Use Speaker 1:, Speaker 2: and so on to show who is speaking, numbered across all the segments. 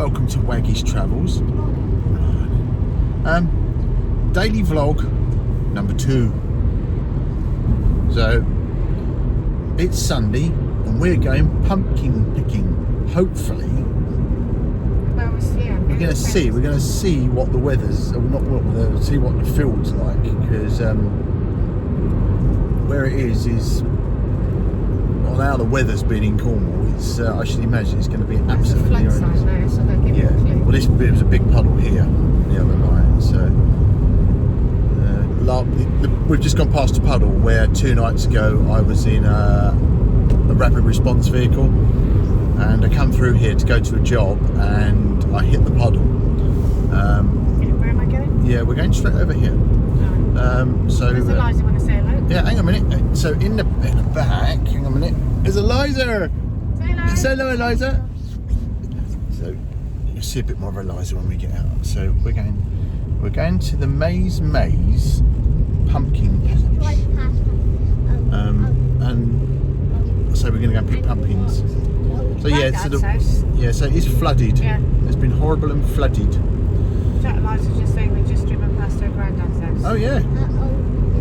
Speaker 1: welcome to Waggies Travels. Daily vlog number 2. So it's Sunday and we're going pumpkin picking. Hopefully, we're going to see what the weather's, or not what the, see what the field's like, because where it is well, now the weather's been in Cornwall, it's I should imagine it's going to be absolutely horrendous.
Speaker 2: There, so they'll give
Speaker 1: Well, this bit was a big puddle here the other night, so we've just gone past a puddle where 2 nights ago I was in a rapid response vehicle, and I come through here to go to a job and I hit the puddle.
Speaker 2: Where am I going?
Speaker 1: Yeah, we're going straight over here. So
Speaker 2: there's Eliza when I say hello.
Speaker 1: yeah, hang on a minute. So in the back, hang on a minute. There's Eliza.
Speaker 2: Say hello.
Speaker 1: Say hello, Eliza. So you'll see a bit more of Eliza when we get out. So we're going to the Maze pumpkin patch. And so we're going to go pick pumpkins. So so it's flooded.
Speaker 2: Yeah.
Speaker 1: It's been horrible and flooded.
Speaker 2: Eliza's just saying we've just driven past her granddad's house.
Speaker 1: Oh yeah.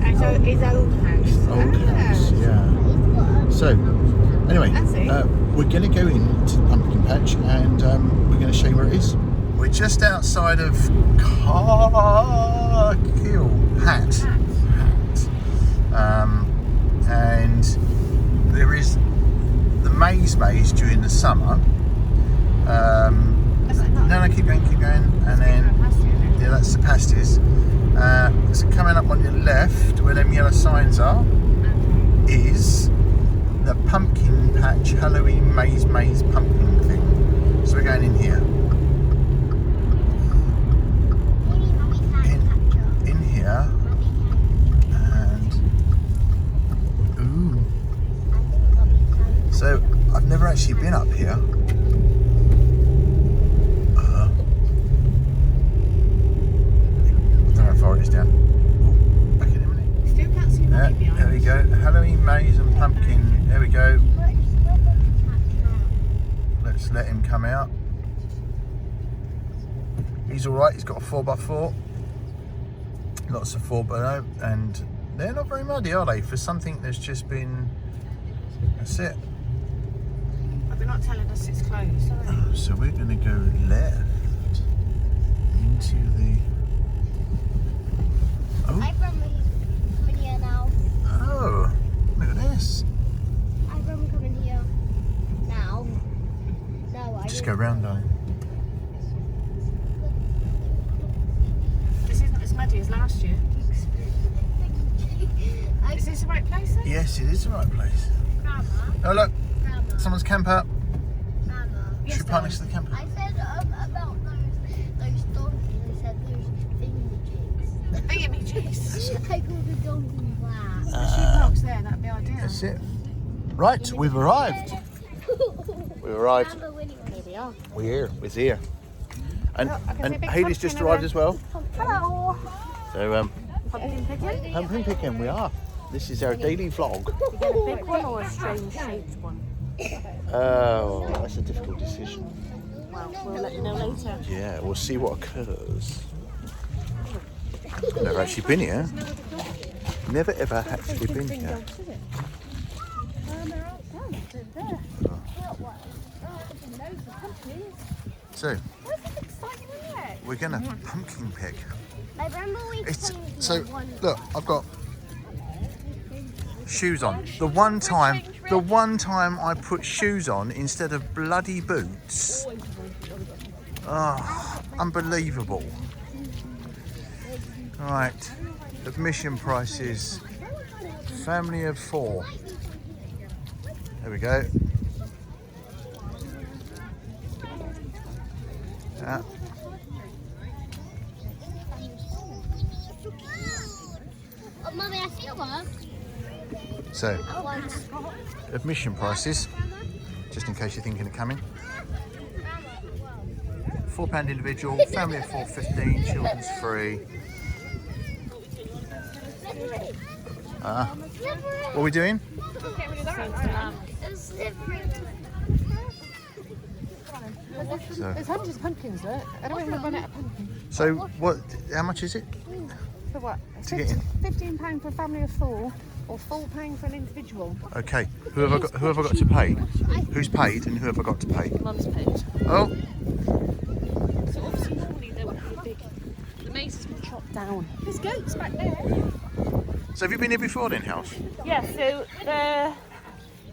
Speaker 2: And so his old house.
Speaker 1: Old house, yeah. So anyway, we're going to go into the pumpkin patch and we're going to show you where it is. We're just outside of Hat. And there is the maze during the summer. No, keep going, and then yeah, that's the pasties. So coming up on your left, where them yellow signs are, is the pumpkin patch Halloween maze pumpkin thing. So we're going in here. In here, and ooh. So I've never actually been up here. Far it is down. Ooh, back in a minute.
Speaker 2: Still can't see the behind.
Speaker 1: There we go. Halloween maze and pumpkin. There we go. Let's let him come out. He's all right. He's got a 4x4. Lots of 4x4, and they're not very muddy, are they? For something that's just been. That's it.
Speaker 2: But they're not telling us it's closed, are they?
Speaker 1: So we're going to go left into the.
Speaker 3: Hi, Grandma, he's coming here now.
Speaker 1: Oh, look at this.
Speaker 3: Hi, Grandma, coming here now. No, I
Speaker 1: Just go round, darling.
Speaker 2: This isn't as muddy as last year. Is this the right place then?
Speaker 1: Yes, it is the right place.
Speaker 3: Grandma,
Speaker 1: Oh look,
Speaker 3: Grandma,
Speaker 1: someone's camper.
Speaker 3: Grandma.
Speaker 1: Should we park next to the camper?
Speaker 3: I said about those donkeys. I said those thingy-jigs.
Speaker 2: Thingy-jigs.
Speaker 3: I called the donkey black.
Speaker 2: The sheep box there, that'd be ideal.
Speaker 1: That's it. Right, we've arrived. We've arrived.
Speaker 2: Here we are.
Speaker 1: We're here. And
Speaker 2: Look, I can see a big
Speaker 1: Haley's just
Speaker 2: pumpkin
Speaker 1: arrived as well.
Speaker 2: Hello.
Speaker 1: So
Speaker 2: Pumpkin picking?
Speaker 1: pumpkin picking, we are. This is our daily vlog.
Speaker 2: You get a big one or a strange shaped one?
Speaker 1: Oh, that's a difficult decision.
Speaker 2: Well, we'll let you know later.
Speaker 1: Yeah, we'll see what occurs. Never actually been here. Never ever actually been here. So we're gonna pumpkin pick.
Speaker 3: I remember we
Speaker 1: So look, I've got shoes on. The one time I put shoes on instead of bloody boots. Oh, unbelievable. Right, admission prices, family of 4. There we go. Yeah.
Speaker 3: Oh, Mummy, I see one.
Speaker 1: So, admission prices, just in case you're thinking of coming. £4 individual, family of 4, 15, children's free. What are we doing? So,
Speaker 2: There's hundreds of pumpkins, look. I don't want to run out of pumpkins.
Speaker 1: so what? How much is it?
Speaker 2: For what?
Speaker 1: To get in.
Speaker 2: £15 for a family of 4, or £4 for an individual.
Speaker 1: Okay. Who have I got to pay? Who's paid and who have I got to pay?
Speaker 2: Mum's paid.
Speaker 1: Oh.
Speaker 2: So obviously normally there would be a big... The maze has been chopped down. There's goats back there.
Speaker 1: So have you been here before then, House?
Speaker 2: Yeah, so there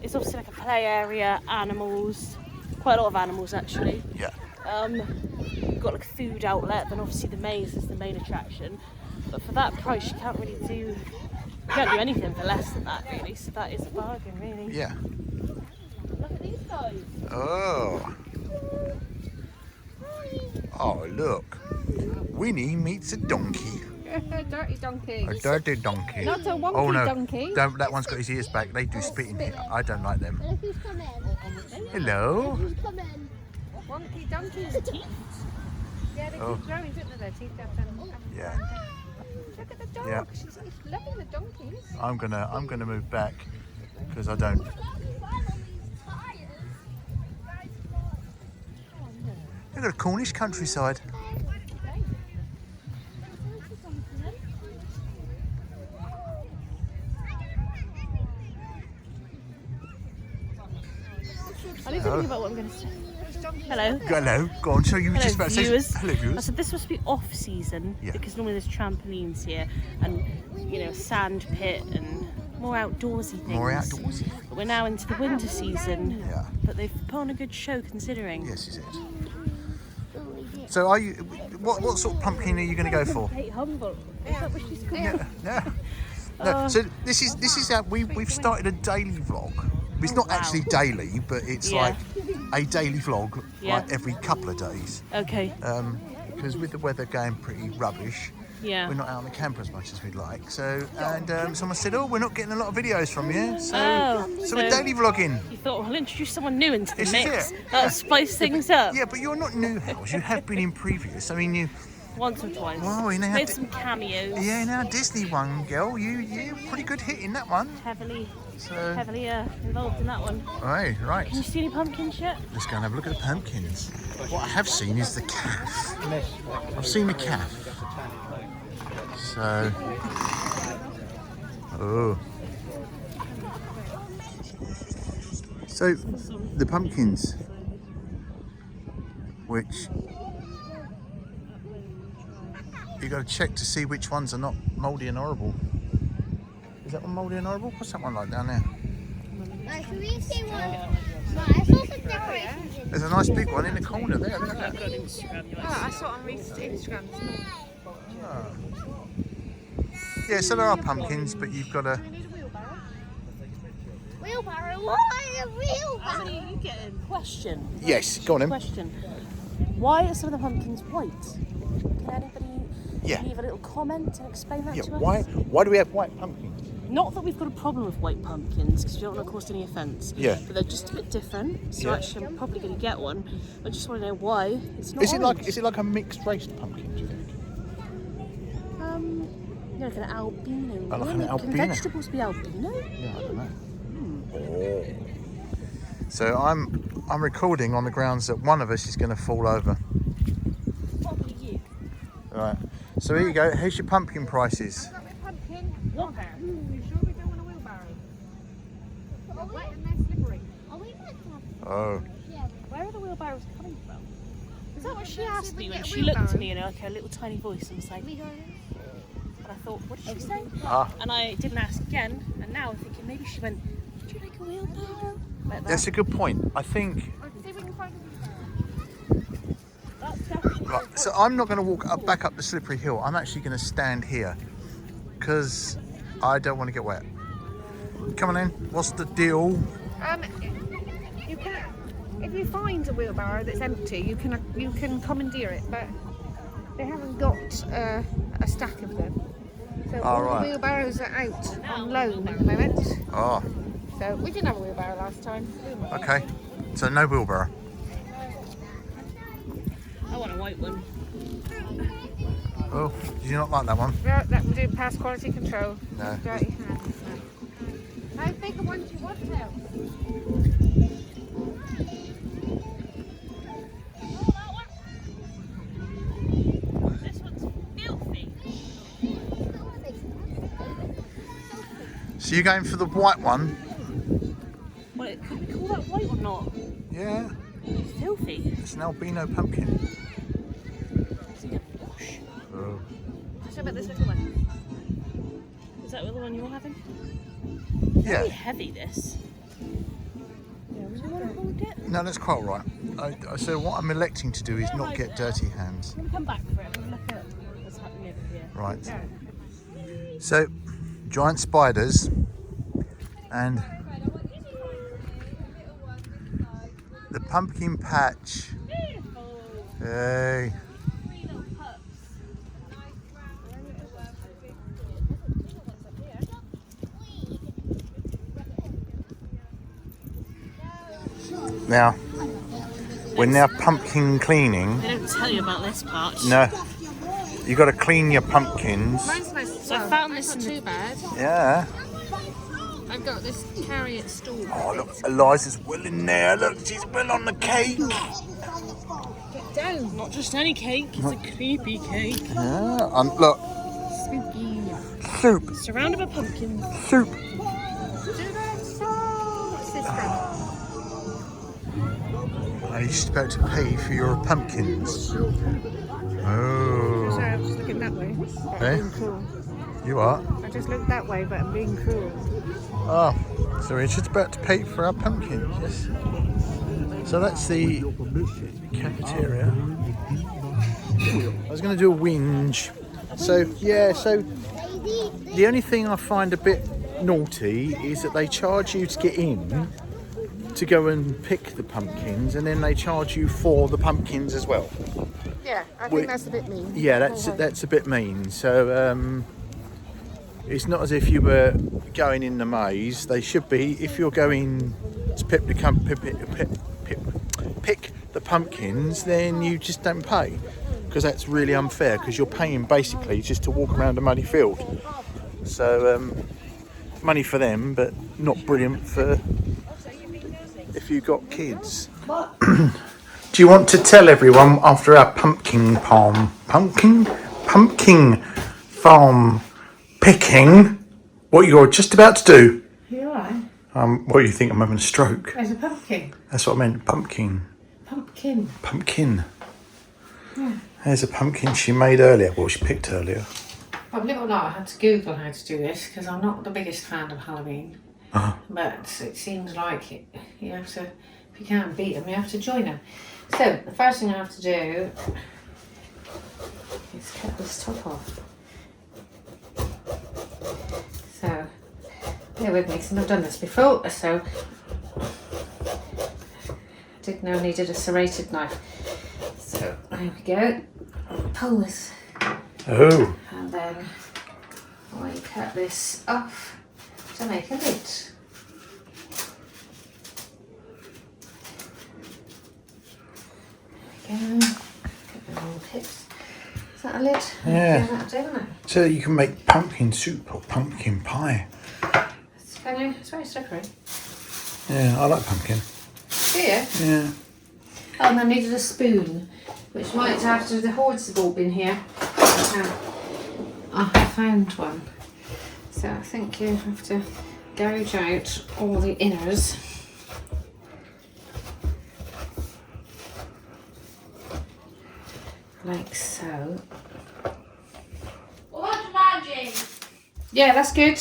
Speaker 2: is obviously like a play area, animals, quite a lot of animals actually.
Speaker 1: Yeah.
Speaker 2: You've got like a food outlet, then obviously the maze is the main attraction. But for that price you can't really do, you can't do anything for less than that really, so that is a bargain really.
Speaker 1: Yeah.
Speaker 2: Look at these guys.
Speaker 1: Oh. Oh, look. Winnie meets a donkey.
Speaker 2: Dirty donkey.
Speaker 1: A dirty donkey.
Speaker 2: Not a wonky
Speaker 1: Oh no,
Speaker 2: donkey.
Speaker 1: that one's got his ears back. They do spit in here. I don't like them.
Speaker 3: Look who's come in.
Speaker 1: Hello.
Speaker 3: Who's come in.
Speaker 2: Wonky donkey's teeth. Yeah, they
Speaker 1: Oh.
Speaker 2: keep growing, don't they? Their teeth have done.
Speaker 1: Yeah.
Speaker 2: Look at the dog.
Speaker 1: Yeah.
Speaker 2: She's loving the donkeys.
Speaker 1: I'm gonna move back because I don't. Look at the Cornish countryside.
Speaker 2: I need to think about what I'm going to say. Hello.
Speaker 1: Hello. Go on. So you were
Speaker 2: Hello,
Speaker 1: just about to say.
Speaker 2: viewers.
Speaker 1: Hello,
Speaker 2: I
Speaker 1: viewers.
Speaker 2: said this must be off season
Speaker 1: Yeah.
Speaker 2: because normally there's trampolines here and a sand pit and more outdoorsy things.
Speaker 1: More outdoorsy.
Speaker 2: But we're now into the winter season.
Speaker 1: Yeah.
Speaker 2: But they've put on a good show considering.
Speaker 1: Yes, is it? So are you? What sort of pumpkin are you going to go for?
Speaker 2: Kate Humble. Is that what she's called?
Speaker 1: Yeah. No, so this is how we've started a daily vlog. It's not
Speaker 2: wow.
Speaker 1: actually daily, but it's
Speaker 2: Yeah.
Speaker 1: like a daily vlog,
Speaker 2: Yeah.
Speaker 1: like every couple of days.
Speaker 2: Okay.
Speaker 1: Because with the weather going pretty rubbish,
Speaker 2: Yeah.
Speaker 1: we're not out on the camper as much as we'd like. So someone said, "Oh, we're not getting a lot of videos from you." So
Speaker 2: Oh,
Speaker 1: we're daily vlogging.
Speaker 2: You thought, well, I'll introduce someone new into the
Speaker 1: This is
Speaker 2: mix.
Speaker 1: it.
Speaker 2: That'll spice things up.
Speaker 1: Yeah, but you're not new, House. You have been in previous. I mean, you.
Speaker 2: Once or twice.
Speaker 1: Oh, you know,
Speaker 2: Made some cameos.
Speaker 1: Yeah, now Disney one, girl. You pretty good hit in that one.
Speaker 2: Heavily
Speaker 1: So,
Speaker 2: involved in that one.
Speaker 1: right.
Speaker 2: Can you see any pumpkins yet?
Speaker 1: Let's go and have a look at the pumpkins. What I have seen is the calf. I've seen the calf. So, oh. So, the pumpkins, which you got to check to see which ones are not mouldy and horrible. Is that one mouldy and horrible? What's that one like down there?
Speaker 3: Right, can we see one? Right, I saw some decorations in.
Speaker 1: There's a nice big one in the corner there. Look at that.
Speaker 2: Oh, I saw it on Reese's Instagram this morning.
Speaker 1: Yeah, so there are pumpkins, but you've got to.
Speaker 3: Wheelbarrow? Why a
Speaker 2: How
Speaker 3: wheelbarrow?
Speaker 2: many are you getting? Question.
Speaker 1: Yes, go on then.
Speaker 2: Question. Why are some of the pumpkins white? Can anybody
Speaker 1: Yeah.
Speaker 2: leave a little comment and explain that
Speaker 1: Yeah,
Speaker 2: to us?
Speaker 1: why do we have white pumpkins?
Speaker 2: Not that we've got a problem with white pumpkins, because we don't want to cause any offence.
Speaker 1: Yeah.
Speaker 2: But they're just a bit different. So
Speaker 1: Yeah.
Speaker 2: actually, I'm probably going to get one. I just want to know why it's not.
Speaker 1: Is it
Speaker 2: orange.
Speaker 1: like a mixed race pumpkin? Do you think?
Speaker 2: Like an albino.
Speaker 1: Oh, like an
Speaker 2: Can
Speaker 1: albino.
Speaker 2: vegetables be albino?
Speaker 1: Yeah, I don't know. Oh. So I'm recording on the grounds that one of us is going to fall over.
Speaker 2: Probably you.
Speaker 1: Right. So here you go. Here's your pumpkin prices.
Speaker 2: Pumpkin. One pair. You sure we don't want a wheelbarrow? They're wet and they're slippery.
Speaker 3: Oh, we might have.
Speaker 1: Oh.
Speaker 3: Yeah.
Speaker 2: Where are the wheelbarrows coming from? Is that what she
Speaker 3: Let's see
Speaker 2: asked
Speaker 3: if we
Speaker 2: me
Speaker 3: can
Speaker 2: when
Speaker 3: get a
Speaker 2: she looked at
Speaker 3: wheelbarrow.
Speaker 2: me in like a little tiny voice and was like,
Speaker 3: We go.
Speaker 2: and I thought, what did she say?
Speaker 1: Ah.
Speaker 2: And I didn't ask again, and now I'm thinking maybe she went, would you like a wheelbarrow? Like that.
Speaker 1: That's a good point. I think.
Speaker 2: Let's see if we can find a wheelbarrow. That's definitely
Speaker 1: Right, so I'm not going to walk back up the slippery hill. I'm actually going to stand here because I don't want to get wet. Come on in. What's the deal?
Speaker 2: You can, if you find a wheelbarrow that's empty, you can commandeer it, but they haven't got a stack of them. So all
Speaker 1: right.
Speaker 2: the wheelbarrows are out on loan at the moment.
Speaker 1: Oh,
Speaker 2: So we didn't have a wheelbarrow last time.
Speaker 1: okay. So no wheelbarrow.
Speaker 2: I want a white one.
Speaker 1: Oh, did you not like that one?
Speaker 2: Yeah, that will do past quality control.
Speaker 1: No.
Speaker 2: Dirty hands. How big a one do you want now?
Speaker 1: So you're going for the white one?
Speaker 2: Wait, could we call that white or not?
Speaker 1: Yeah.
Speaker 2: It's filthy.
Speaker 1: It's an albino pumpkin.
Speaker 2: It's in a bush.
Speaker 1: Oh.
Speaker 2: How about this little one? Is that the one you're having?
Speaker 1: Yeah.
Speaker 2: Very heavy, this. Yeah, would you want to hold it?
Speaker 1: No, that's quite all right. So what I'm electing to do is not get dirty hands.
Speaker 2: I'm going to come back for it. I'm going to look at what's happening over here.
Speaker 1: Right.
Speaker 2: Yeah.
Speaker 1: So, giant spiders and the pumpkin patch. Hey. Now, we're now pumpkin cleaning.
Speaker 2: They don't tell you about this part.
Speaker 1: No, you got to clean your pumpkins.
Speaker 2: Mine's nice. So I found this in too bad.
Speaker 1: Yeah.
Speaker 2: I've got this carry it stool.
Speaker 1: Oh, look, Eliza's well in there. Look, she's well on the cake.
Speaker 2: Get down. Not just any cake, it's a creepy cake.
Speaker 1: Yeah, and look.
Speaker 2: Spooky.
Speaker 1: Soup.
Speaker 2: Surrounded by pumpkins.
Speaker 1: Soup.
Speaker 2: What's this from?
Speaker 1: Are you just about to pay for your pumpkins?
Speaker 2: Sorry,
Speaker 1: Oh.
Speaker 2: I was just looking that way. But
Speaker 1: Eh?
Speaker 2: I'm being cruel.
Speaker 1: You are?
Speaker 2: I just looked that way, but I'm being cruel.
Speaker 1: Oh, so we're just about to pay for our pumpkins, yes? So that's the cafeteria. I was going to do a whinge. So, yeah, so the only thing I find a bit naughty is that they charge you to get in to go and pick the pumpkins, and then they charge you for the pumpkins as well.
Speaker 2: Yeah, I think that's a bit mean.
Speaker 1: Yeah, that's a bit mean. So it's not as if you were going in the maze. They should be. If you're going to pick the pumpkins, then you just don't pay, because that's really unfair, because you're paying basically just to walk around a muddy field. So money for them, but not brilliant for if you've got kids. Do you want to tell everyone after our pumpkin farm picking what you're just about to do?
Speaker 2: You alright?
Speaker 1: What do you think? I'm having a stroke.
Speaker 2: There's a pumpkin.
Speaker 1: That's what I meant. Pumpkin.
Speaker 2: Pumpkin. Yeah.
Speaker 1: There's a pumpkin she made earlier. Well, she picked earlier.
Speaker 4: Well, believe it or not, I had to Google how to do this because I'm not the biggest fan of Halloween.
Speaker 1: Uh-huh.
Speaker 4: But it seems like you have to, if you can't beat them, you have to join them. So, the first thing I have to do is cut this top off. So, bear with me because I've done this before. So, I didn't know I needed a serrated knife. So, there we go. Pull this.
Speaker 1: Oh.
Speaker 4: And then I cut this off to make a lid. There we go. Get the little pips. Is that a lid?
Speaker 1: Yeah.
Speaker 4: That'll do, isn't it?
Speaker 1: So you can make pumpkin soup or pumpkin pie.
Speaker 4: It's very slippery.
Speaker 1: Yeah, I like pumpkin.
Speaker 4: Do you?
Speaker 1: Yeah.
Speaker 4: Oh, and I needed a spoon, which might after the hordes have all been here. I found one. So I think you have to gouge out all the inners. Like so.
Speaker 3: What magic?
Speaker 4: Yeah, that's good.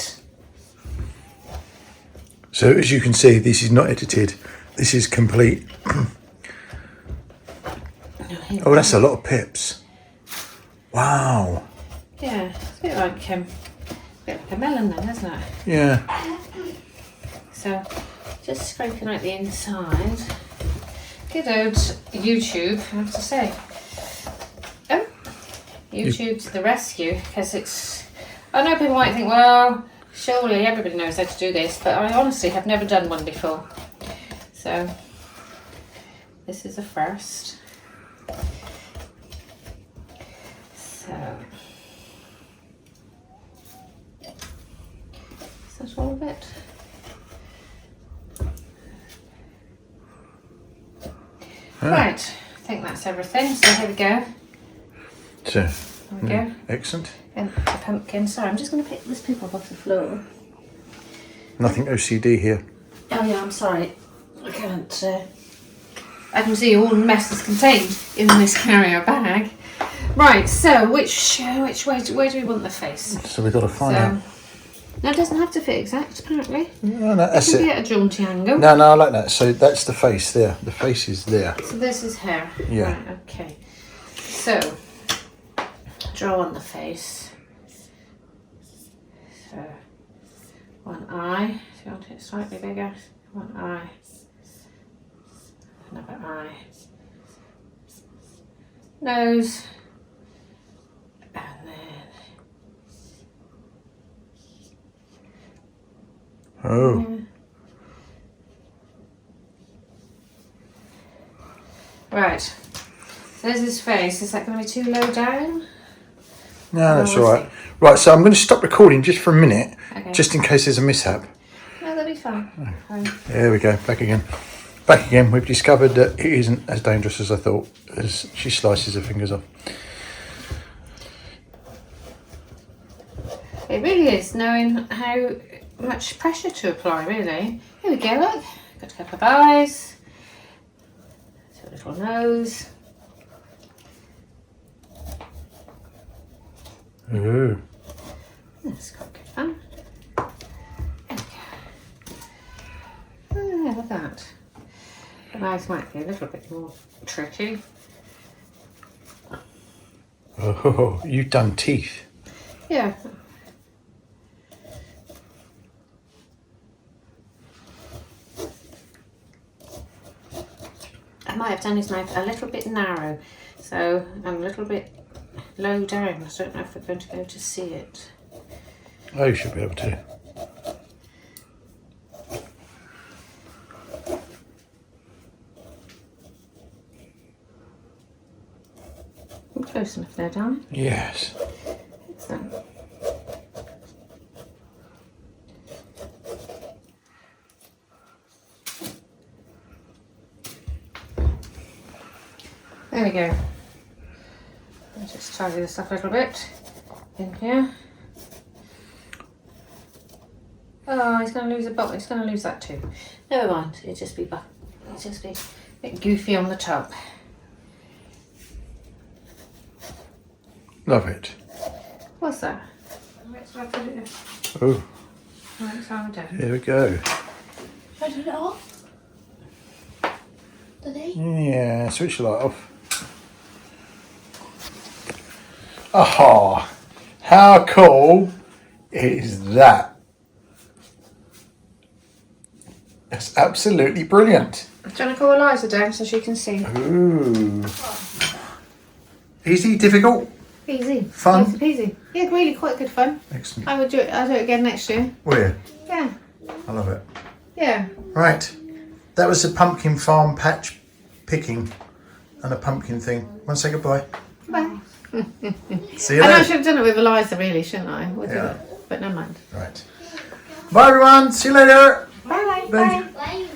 Speaker 1: So as you can see, this is not edited. This is complete. Oh, that's a lot of pips. Wow.
Speaker 4: Yeah, it's a bit like a melon then, isn't it?
Speaker 1: Yeah.
Speaker 4: So just scraping out the inside. Good old YouTube, I have to say. Oh, YouTube to the rescue, because it's. I know people might think, well, surely everybody knows how to do this, but I honestly have never done one before. So this is a first. So is that all of it? Right, I think that's everything. So here we go.
Speaker 1: So,
Speaker 4: There we go.
Speaker 1: excellent.
Speaker 4: And the pumpkin. Sorry, I'm just going to pick this poop up off the floor.
Speaker 1: Nothing OCD here.
Speaker 4: Oh yeah, I'm sorry. I can't. I can see all the mess is contained in this carrier bag. Right. So which way? Where do we want the face?
Speaker 1: So we've got to find out.
Speaker 4: No, it doesn't have to fit exact. Apparently.
Speaker 1: No, that's
Speaker 4: It can
Speaker 1: it.
Speaker 4: be at a jaunty angle.
Speaker 1: No, I like that. So that's the face there. The face is there.
Speaker 4: So this is hair.
Speaker 1: Yeah.
Speaker 4: Right, okay. So draw on the face. So one eye. If you want it slightly bigger, one eye. Another eye. Nose. And then
Speaker 1: Oh.
Speaker 4: right. So there's his face. Is that going to be too low down?
Speaker 1: No, that's
Speaker 4: we'll
Speaker 1: all right. Right, so I'm going to stop recording just for a minute,
Speaker 4: Okay.
Speaker 1: just in case there's a mishap.
Speaker 4: No, that'll be fine.
Speaker 1: There we go, back again. Back again, we've discovered that it isn't as dangerous as I thought, as she slices her fingers off.
Speaker 4: It really is knowing how much pressure to apply, really. Here we go, look. Got a couple of eyes. A little nose.
Speaker 1: Ooh.
Speaker 4: That's quite good fun. There we go. Oh, yeah, look at that. The eyes might be a little bit more tricky.
Speaker 1: Oh, you've done teeth.
Speaker 4: Yeah. I might have done his mouth a little bit narrow, so I'm a little bit low down. I don't know if we're going to be able to see it.
Speaker 1: Oh, you should be able to.
Speaker 4: I'm close enough there, darling.
Speaker 1: Yes.
Speaker 4: Excellent. There we go. Let's just tidy this up a little bit in here. Oh, he's going to lose a bottle. He's going to lose that too. Never mind. It'll just be a bit goofy on the top.
Speaker 1: Love it.
Speaker 4: What's that? Where should I put it in?
Speaker 1: Oh,
Speaker 4: Right side down.
Speaker 1: here we go.
Speaker 3: Should I turn it off? Do they?
Speaker 1: Yeah, switch the light off. Oh, how cool is that? That's absolutely brilliant.
Speaker 4: Do you want to call Eliza down so she can see?
Speaker 1: Ooh. Easy, difficult?
Speaker 4: Easy.
Speaker 1: Fun?
Speaker 4: Easy peasy. Yeah, really quite good fun.
Speaker 1: Excellent.
Speaker 4: I would do it. I'll do it again next year.
Speaker 1: Weird.
Speaker 4: Yeah.
Speaker 1: I love it.
Speaker 4: Yeah.
Speaker 1: Right, that was the pumpkin farm patch picking and a pumpkin thing. Want to say goodbye?
Speaker 4: Bye.
Speaker 1: See you
Speaker 4: I know I
Speaker 1: later.
Speaker 4: should have done it with Eliza, really, shouldn't I? We'll do
Speaker 1: Yeah.
Speaker 4: it. But never mind.
Speaker 1: Right. Bye everyone, see you later.
Speaker 4: Bye.
Speaker 1: Bye.
Speaker 3: Why